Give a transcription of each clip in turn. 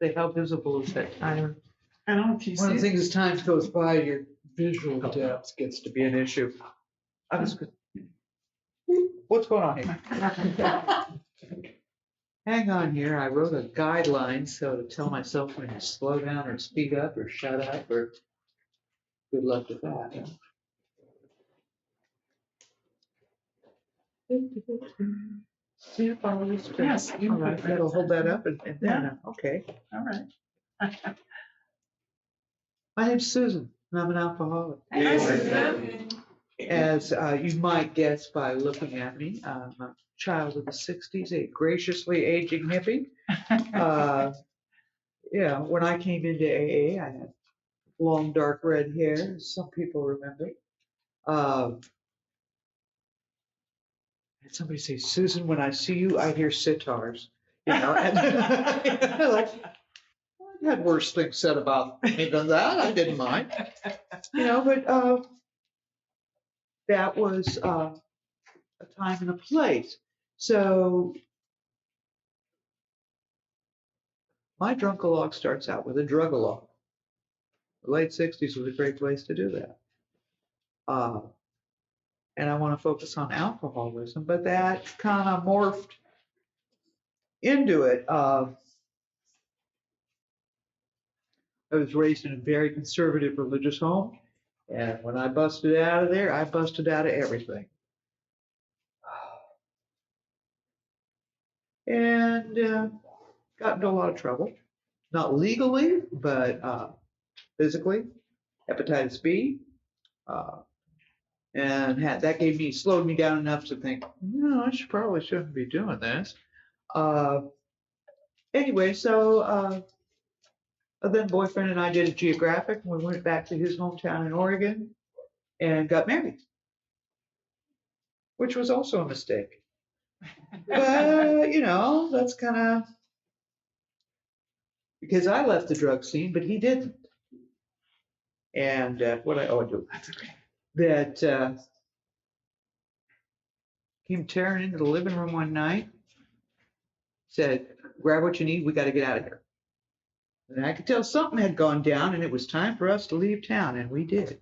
say, how visible is that timer? I don't know if you One of the see it. things as time goes by, your visual depth gets to be an issue. I was, what's going on here? Hang on here, I wrote a guideline, so to tell myself when to slow down or speed up or shut up or good luck with that. Yes, you All right, that'll hold that up and then, okay. All right. My name's Susan, and I'm an alcoholic. Hi, Susan. As you might guess by looking at me, I'm a child of the 60s, a graciously aging hippie. Yeah, when I came into AA, I had long dark red hair, as some people remember. And somebody say, Susan, when I see you, I hear sitars. You know, and like, I had worse things said about me than that. I didn't mind. You know, but that was a time and a place. So my drunk-a-log starts out with a drug-a-log. The late 60s was a great place to do that. And I want to focus on alcoholism, but that kind of morphed into it. I was raised in a very conservative religious home, and when I busted out of there, I busted out of everything. And got into a lot of trouble, not legally, but physically, hepatitis B, and that slowed me down enough to think, no, I probably shouldn't be doing this. Anyway, so then boyfriend and I did a geographic, and we went back to his hometown in Oregon and got married, which was also a mistake. But, you know, that's kind of because I left the drug scene, but he didn't. And what I do, That's okay. that came tearing into the living room one night, said, grab what you need, we got to get out of here. And I could tell something had gone down and it was time for us to leave town, and we did.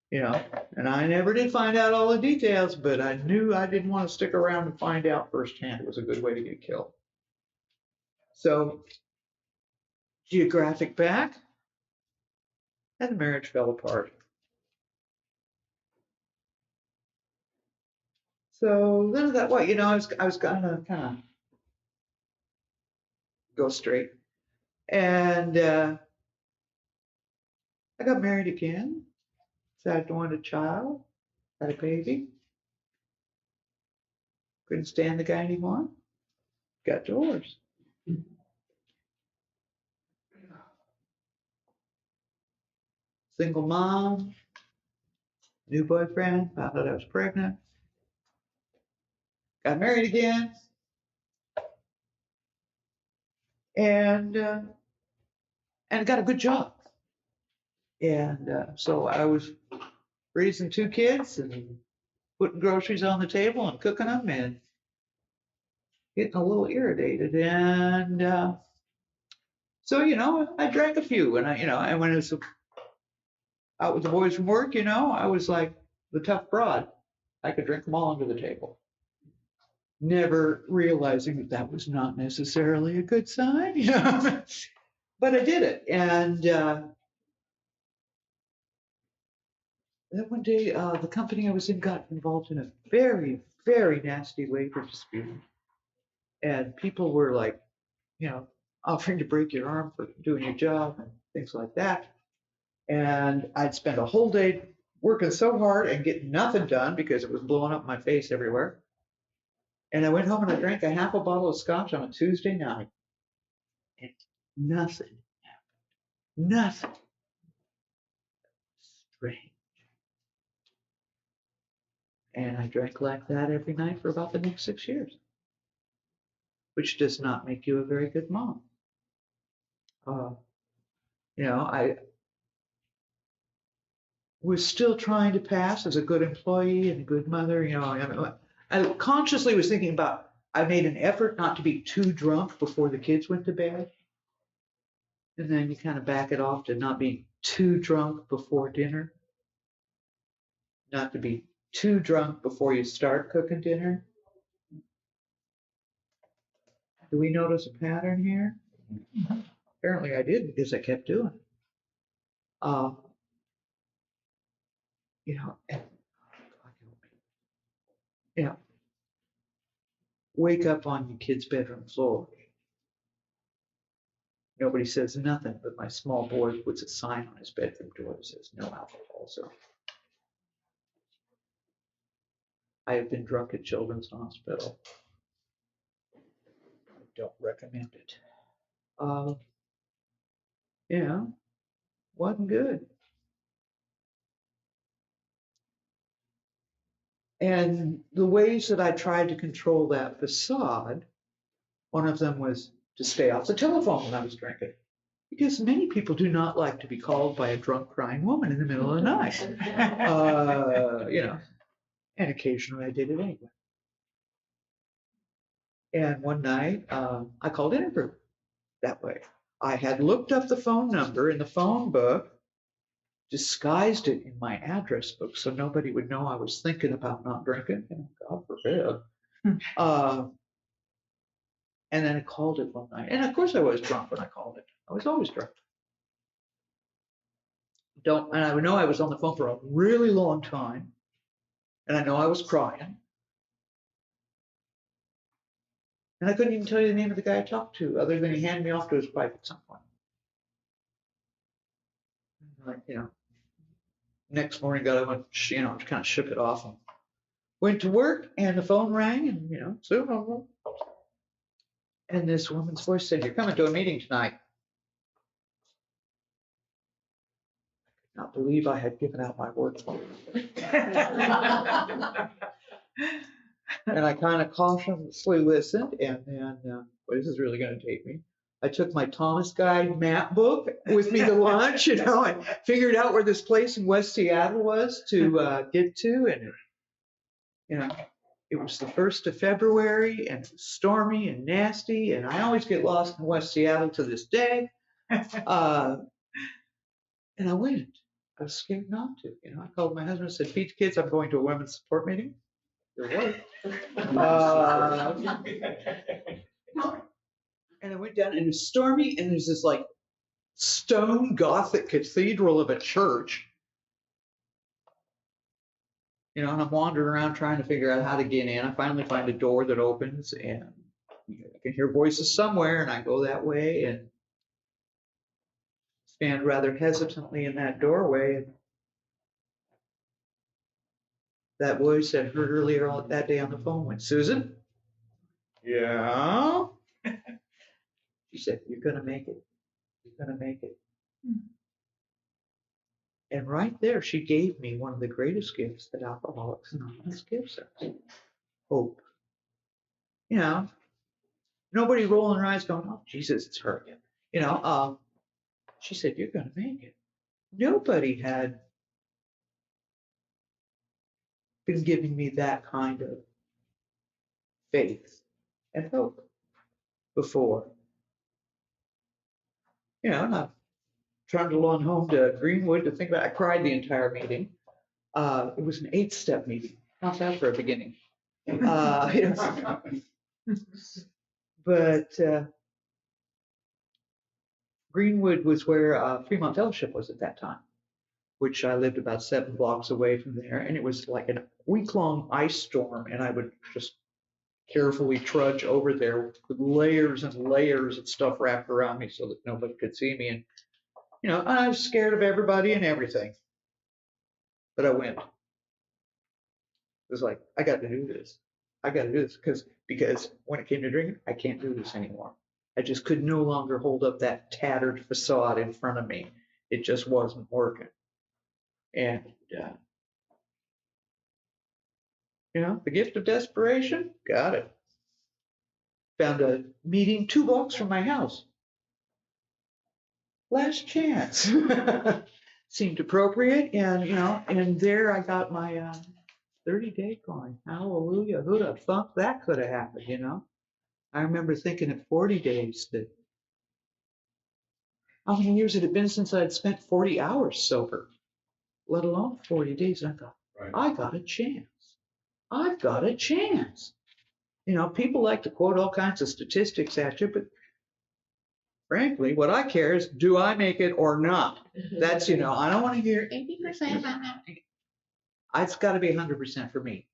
You know, and I never did find out all the details, but I knew I didn't want to stick around and find out firsthand. It was a good way to get killed. So, geographic back, and the marriage fell apart. So then I thought, well, you know, I was gonna kind of go straight. And I got married again. Decided to want a child, had a baby. Couldn't stand the guy anymore. Got divorced. Single mom, new boyfriend, found out I was pregnant. Got married again. And got a good job. And so I was raising two kids and putting groceries on the table and cooking them and getting a little irritated. And so, you know, I drank a few. And and when I was out with the boys from work, you know, I was like the tough broad. I could drink them all under the table. Never realizing that that was not necessarily a good sign, you know. But I did it. And then one day, the company I was in got involved in a very, very nasty labor dispute. And people were like, you know, offering to break your arm for doing your job and things like that. And I'd spent a whole day working so hard and getting nothing done because it was blowing up my face everywhere. And I went home and I drank a half a bottle of scotch on a Tuesday night. And nothing happened. Nothing. Strange. And I drank like that every night for about the next 6 years, which does not make you a very good mom. You know, I was still trying to pass as a good employee and a good mother. You know, I consciously was thinking about, I made an effort not to be too drunk before the kids went to bed. And then you kind of back it off to not be too drunk before dinner. Not to be too drunk before you start cooking dinner. Do we notice a pattern here? Apparently I did because I kept doing it. You know, and, you know, wake up on your kid's bedroom floor. Nobody says nothing, but my small boy puts a sign on his bedroom door that says no alcohol. So I have been drunk at Children's Hospital. I don't recommend it. Yeah, wasn't good. And the ways that I tried to control that facade, one of them was to stay off the telephone when I was drinking. Because many people do not like to be called by a drunk crying woman in the middle of the night. You know, and occasionally I did it anyway. And one night I called Intergroup that way. I had looked up the phone number in the phone book, disguised it in my address book so nobody would know I was thinking about not drinking. You know, God forbid. And then I called it one night. And of course I was drunk when I called it. I was always drunk. And I know I was on the phone for a really long time. And I know I was crying. And I couldn't even tell you the name of the guy I talked to, other than he handed me off to his wife at some point. Like, you know, next morning, I went, you know, to kind of ship it off and went to work, and the phone rang, and, you know, so, and this woman's voice said, "You're coming to a meeting tonight." I could not believe I had given out my work phone. And I kind of cautiously listened, and then, well, this is really going to take me. I took my Thomas Guide map book with me to lunch, you know, and figured out where this place in West Seattle was to get to. And, you know, it was the 1st of February, and it was stormy and nasty, and I always get lost in West Seattle to this day. And I went. I was scared not to. You know, I called my husband and said, "Pete, kids, I'm going to a women's support meeting." There was. And I went down, and it was stormy, and there's this like stone Gothic cathedral of a church. You know, and I'm wandering around trying to figure out how to get in. I finally find a door that opens, and I can hear voices somewhere, and I go that way and stand rather hesitantly in that doorway. And that voice I heard earlier that day on the phone went, "Susan?" "Yeah." She said, "You're going to make it. You're going to make it." And right there, she gave me one of the greatest gifts that Alcoholics Anonymous gives us: hope. You know, nobody rolling their eyes going, "Oh, Jesus, it's her again." You know, she said, "You're going to make it." Nobody had been giving me that kind of faith and hope before. You know, and I trundled on home to Greenwood to think about it. I cried the entire meeting. It was an 8-step meeting. Not bad for a beginning. But Greenwood was where Fremont Fellowship was at that time, which I lived about 7 blocks away from there. And it was like a week-long ice storm, and I would just carefully trudge over there with layers and layers of stuff wrapped around me so that nobody could see me. And, you know, I was scared of everybody and everything. But I went. It was like, I got to do this. I got to do this because when it came to drinking, I can't do this anymore. I just could no longer hold up that tattered facade in front of me. It just wasn't working. And, you know, the gift of desperation, got it. Found a meeting 2 blocks from my house. Last chance. Seemed appropriate, and, you know, and there I got my 30-day coin. Hallelujah. Who'd have thought that could have happened, you know? I remember thinking at 40 days that how many years it had been since I had spent 40 hours sober, let alone 40 days. And I thought, Right. I got a chance. I've got a chance. You know, people like to quote all kinds of statistics at you, but frankly, what I care is, do I make it or not? That's, you know, I don't want to hear 80%. It's got to be 100% for me.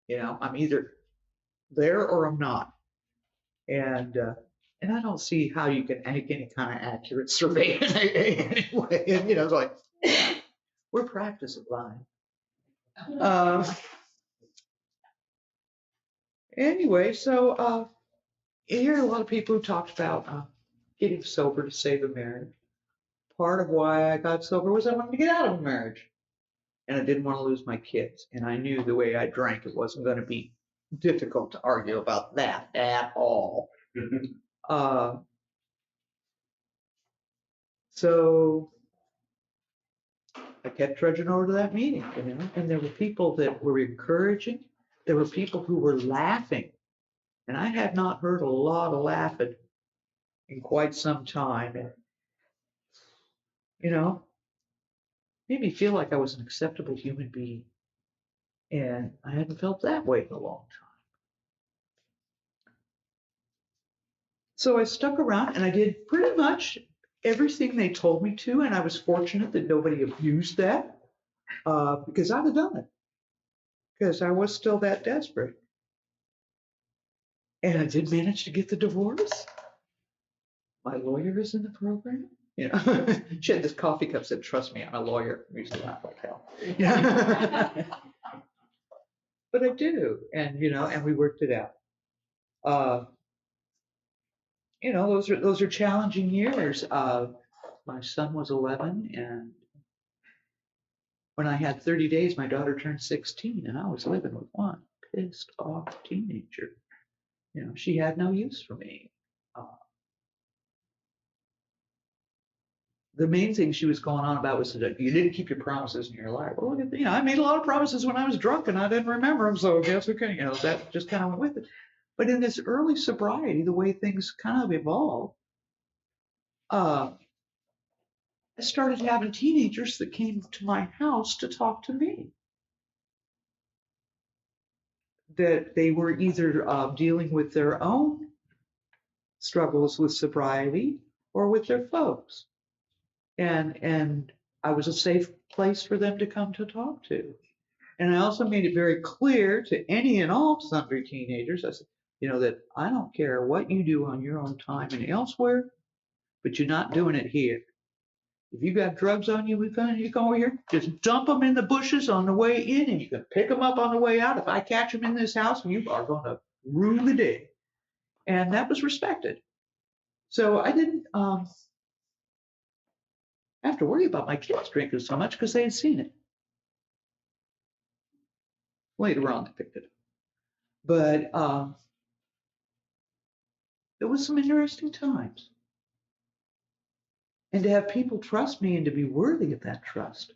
You know, I'm either there or I'm not. And I don't see how you can make any kind of accurate survey anyway. And, you know, it's like, we're practicing lying. Anyway, so you hear a lot of people who talked about getting sober to save a marriage. Part of why I got sober was I wanted to get out of a marriage. And I didn't want to lose my kids. And I knew the way I drank, it wasn't going to be difficult to argue about that at all. So I kept trudging over to that meeting, you know, and there were people that were encouraging. There were people who were laughing. And I had not heard a lot of laughing in quite some time. And, you know, made me feel like I was an acceptable human being. And I hadn't felt that way in a long time. So I stuck around and I did pretty much everything they told me to. And I was fortunate that nobody abused that because I'd have done it because I was still that desperate. And I did manage to get the divorce. My lawyer is in the program. You know, she had this coffee cup said, "Trust me, I'm a lawyer." We used to laugh like hell. Yeah. But I do, and you know, and we worked it out. You know, those are challenging years. My son was 11, and when I had 30 days, my daughter turned 16, and I was living with one pissed off teenager. You know, she had no use for me. The main thing she was going on about was that you didn't keep your promises in your life. Well, you know, I made a lot of promises when I was drunk and I didn't remember them, so I guess we can, you know, that just kind of went with it. But in this early sobriety, the way things kind of evolved, I started having teenagers that came to my house to talk to me. That they were either dealing with their own struggles with sobriety or with their folks. And I was a safe place for them to come to talk to. And I also made it very clear to any and all sundry teenagers, I said, you know, that I don't care what you do on your own time and elsewhere, but you're not doing it here. If you got drugs on you, you come over here, just dump them in the bushes on the way in, and you can pick them up on the way out. If I catch them in this house, you are going to rue the day. And that was respected. So I didn't have to worry about my kids drinking so much because they had seen it. Later on, they picked it up. But there was some interesting times. And to have people trust me and to be worthy of that trust.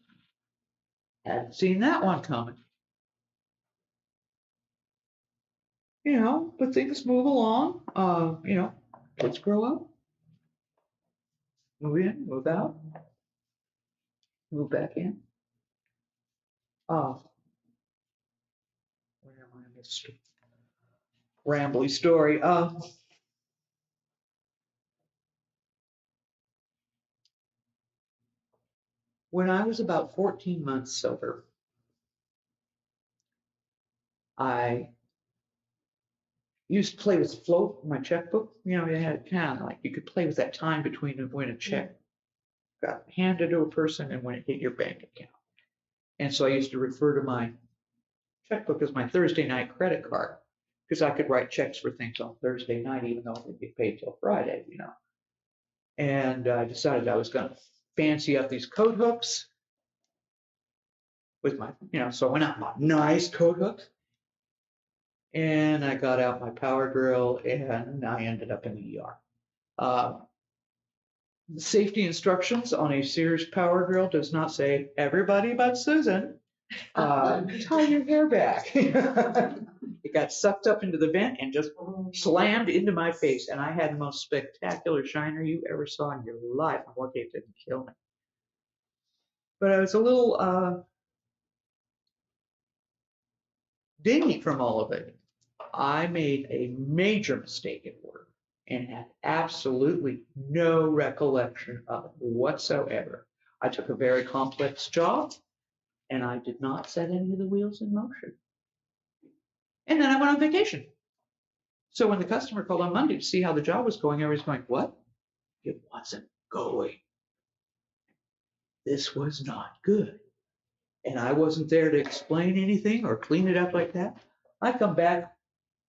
Hadn't seen that one coming. You know, but things move along. You know, kids grow up, move in, move out, move back in. Where am I in this rambly story? When I was about 14 months sober, I used to play with float, my checkbook. You know, you had kind of like you could play with that time between when a check got handed to a person and when it hit your bank account. And so I used to refer to my checkbook as my Thursday night credit card because I could write checks for things on Thursday night, even though they get paid till Friday, you know. And I decided I was going to fancy up these coat hooks with my, you know, so I went out and bought nice coat hooks. And I got out my power drill and I ended up in the ER. Safety instructions on a Sears power drill does not say everybody but Susan, tie your hair back. it got sucked up into the vent and just slammed into my face. And I had the most spectacular shiner you ever saw in your life. I'm lucky it didn't kill me. But I was a little dingy from all of it. I made a major mistake at work and had absolutely no recollection of it whatsoever. I took a very complex job and I did not set any of the wheels in motion. And then I went on vacation. So when the customer called on Monday to see how the job was going, everybody's going, what? It wasn't going. This was not good. And I wasn't there to explain anything or clean it up like that. I come back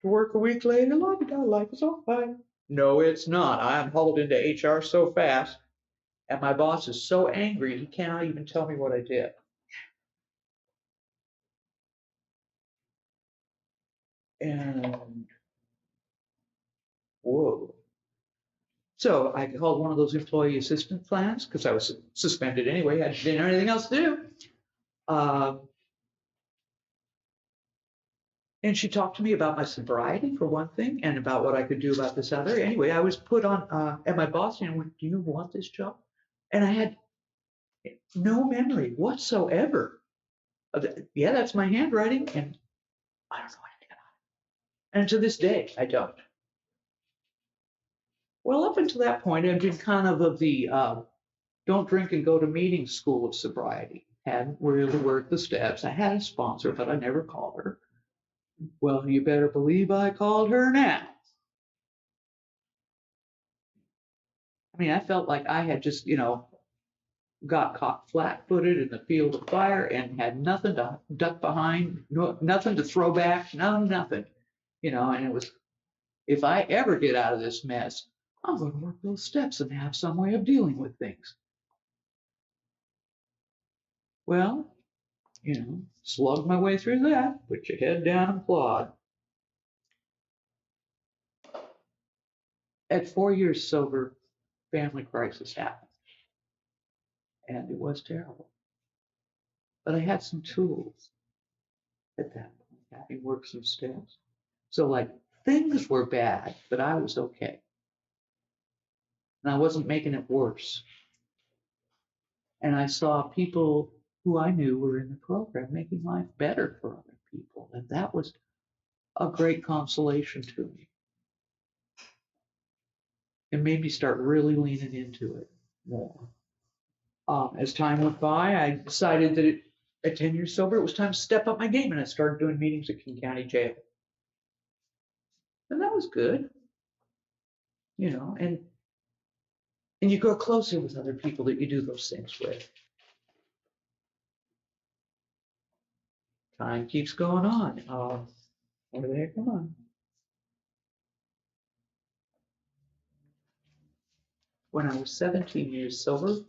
to work a week later, life is all fine. No, it's not. I am hauled into HR so fast, and my boss is so angry he cannot even tell me what I did. And whoa. So I called one of those employee assistance plans because I was suspended anyway. I didn't have anything else to do. And she talked to me about my sobriety for one thing, and about what I could do about this other. Anyway, I was put on, and my boss went, "Do you want this job?" And I had no memory whatsoever of it. Yeah, that's my handwriting, and I don't know anything about it. And to this day, I don't. Well, up until that point, I'd been kind of the don't drink and go to meetings school of sobriety. Hadn't really worked the steps. I had a sponsor, but I never called her. Well, you better believe I called her now. I mean, I felt like I had just, got caught flat-footed in the field of fire and had nothing to duck behind, nothing to throw back, nothing, and it was, if I ever get out of this mess, I'm going to work those steps and have some way of dealing with things. Well, slug my way through that, put your head down and plod. At 4 years sober, family crisis happened, and it was terrible. But I had some tools at that point, having worked some steps. So like things were bad, but I was okay. And I wasn't making it worse. And I saw people who I knew were in the program making life better for other people. And that was a great consolation to me. It made me start really leaning into it more. As time went by, I decided that at 10 years sober, it was time to step up my game. And I started doing meetings at King County Jail. And that was good, and you grow closer with other people that you do those things with. Time keeps going on. Where the heck am I? When I was 17 years sober,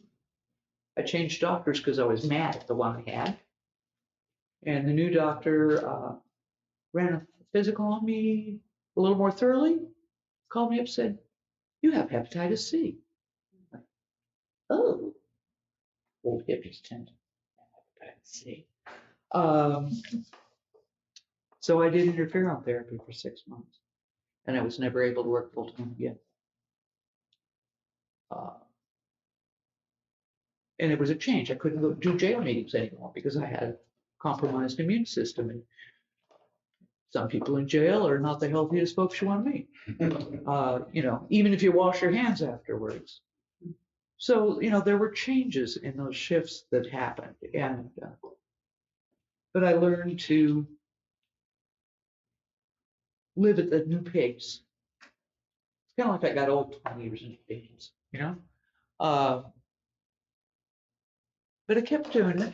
I changed doctors because I was mad at the one I had. And the new doctor ran a physical on me a little more thoroughly, called me up, said, "You have hepatitis C." I'm like, oh, old hippies tend to have hepatitis C. So I did interferon therapy for 6 months, and I was never able to work full time again. And it was a change. I couldn't go do jail meetings anymore because I had a compromised immune system. And some people in jail are not the healthiest folks you want to meet. Even if you wash your hands afterwards. So, there were changes in those shifts that happened. And, but I learned to live at the new pace. It's kind of like I got old 20 years in advance, but I kept doing it.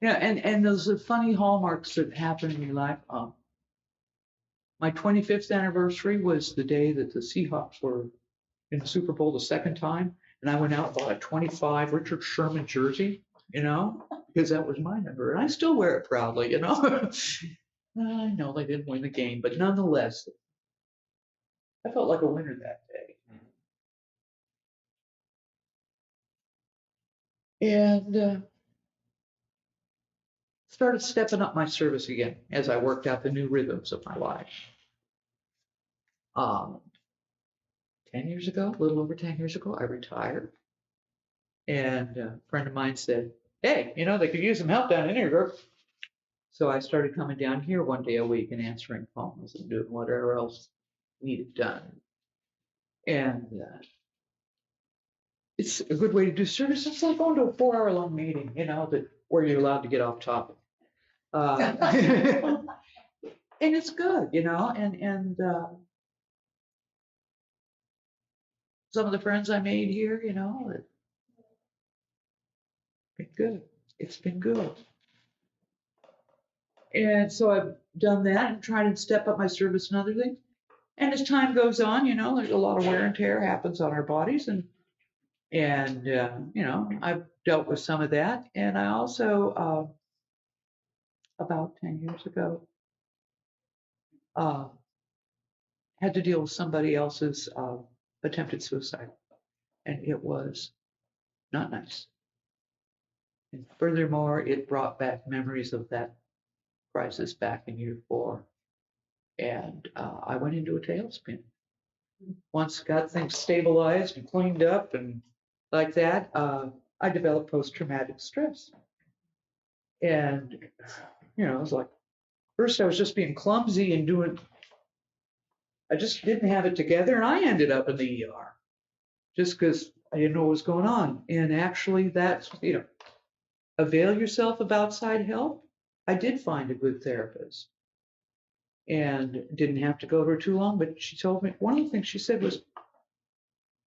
And those are funny hallmarks that happen in your life. My 25th anniversary was the day that the Seahawks were in the Super Bowl the second time. And I went out and bought a 25 Richard Sherman jersey, because that was my number. And I still wear it proudly, I know they didn't win the game, but nonetheless, I felt like a winner that day. And started stepping up my service again as I worked out the new rhythms of my life. 10 years ago, a little over 10 years ago, I retired. And a friend of mine said, hey, they could use some help down in here. So I started coming down here one day a week and answering phones and doing whatever else needed done. And it's a good way to do service. It's like going to a 4-hour-long meeting, where you're allowed to get off topic. And it's good, and some of the friends I made here, it's been good. It's been good. And so I've done that and tried to step up my service and other things. And as time goes on, there's a lot of wear and tear happens on our bodies, and I've dealt with some of that. And I also, about 10 years ago, had to deal with somebody else's attempted suicide, and it was not nice. And furthermore, it brought back memories of that crisis back in year 4, and I went into a tailspin. Once got things stabilized and cleaned up and like that, I developed post-traumatic stress. And, it was like, first I was just being clumsy and I just didn't have it together, and I ended up in the ER just because I didn't know what was going on. And actually that's, avail yourself of outside help. I did find a good therapist and didn't have to go to her too long, but she told me, one of the things she said was,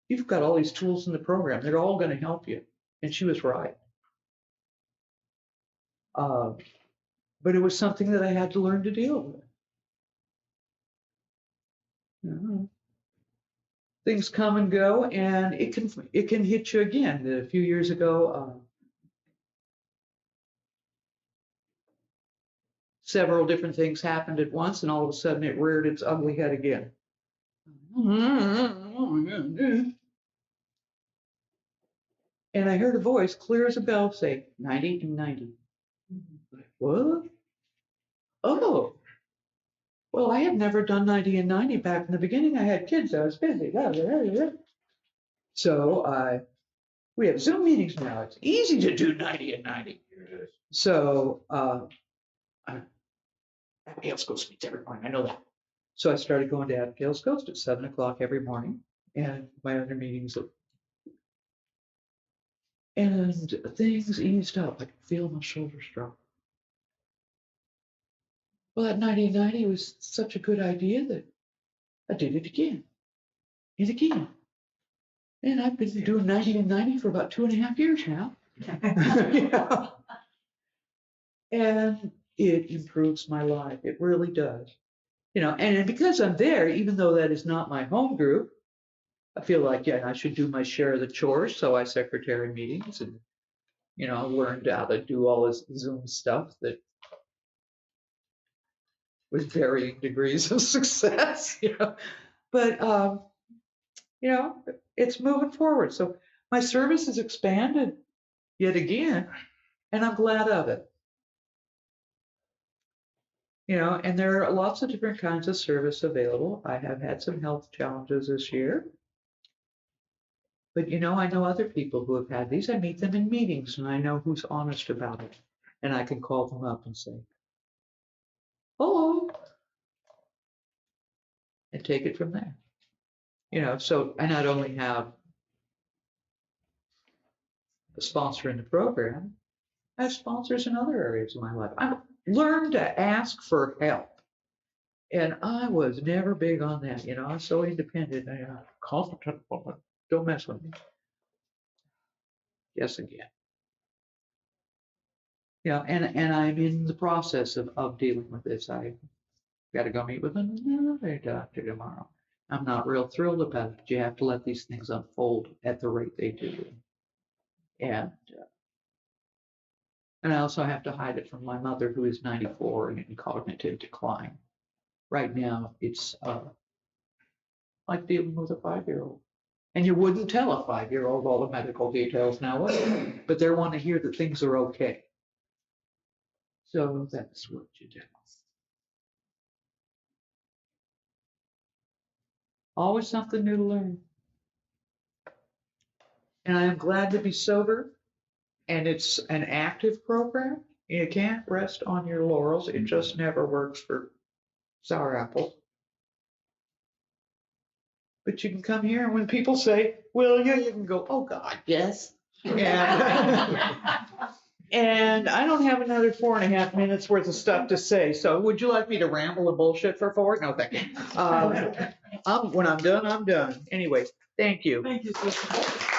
you've got all these tools in the program. They're all going to help you. And she was right. But it was something that I had to learn to deal with. Things come and go, and it can hit you again. A few years ago, several different things happened at once, and all of a sudden it reared its ugly head again. And I heard a voice clear as a bell say, 90 and 90. What? Oh. Well, I had never done 90 and 90 back in the beginning. I had kids. I was busy. So we have Zoom meetings now. It's easy to do 90 and 90. So Abigail's Coast meets every morning. I know that. So I started going to Abigail's Coast at 7 o'clock every morning, and my other meetings. And things eased up. I could feel my shoulders drop. Well, that 90 was such a good idea that I did it again and again. And I've been doing 90 and 90 for about 2.5 years now. Yeah. And it improves my life. It really does. And because I'm there, even though that is not my home group, I feel like, I should do my share of the chores. So I secretary meetings and, learned how to do all this Zoom stuff that with varying degrees of success, But, it's moving forward. So my service has expanded yet again, and I'm glad of it. And there are lots of different kinds of service available. I have had some health challenges this year. But, I know other people who have had these. I meet them in meetings, and I know who's honest about it. And I can call them up and say, hello, and take it from there. So I not only have a sponsor in the program, I have sponsors in other areas of my life. I've learned to ask for help. And I was never big on that. I'm so independent. Competent woman. Don't mess with me. Yes, again. And I'm in the process of dealing with this. I got to go meet with another doctor tomorrow. I'm not real thrilled about it. You have to let these things unfold at the rate they do. And I also have to hide it from my mother, who is 94 and in cognitive decline. Right now, it's like dealing with a 5-year-old. And you wouldn't tell a 5-year-old all the medical details now, would you? But they want to hear that things are okay. So that's what you do. Always something new to learn. And I am glad to be sober. And it's an active program. You can't rest on your laurels. It just never works for sour apples. But you can come here and when people say, will you can go, oh God, yes. And I don't have another 4.5 minutes worth of stuff to say. So would you like me to ramble and bullshit for 4? No, thank you. When I'm done, I'm done. Anyway, thank you. Thank you, sister.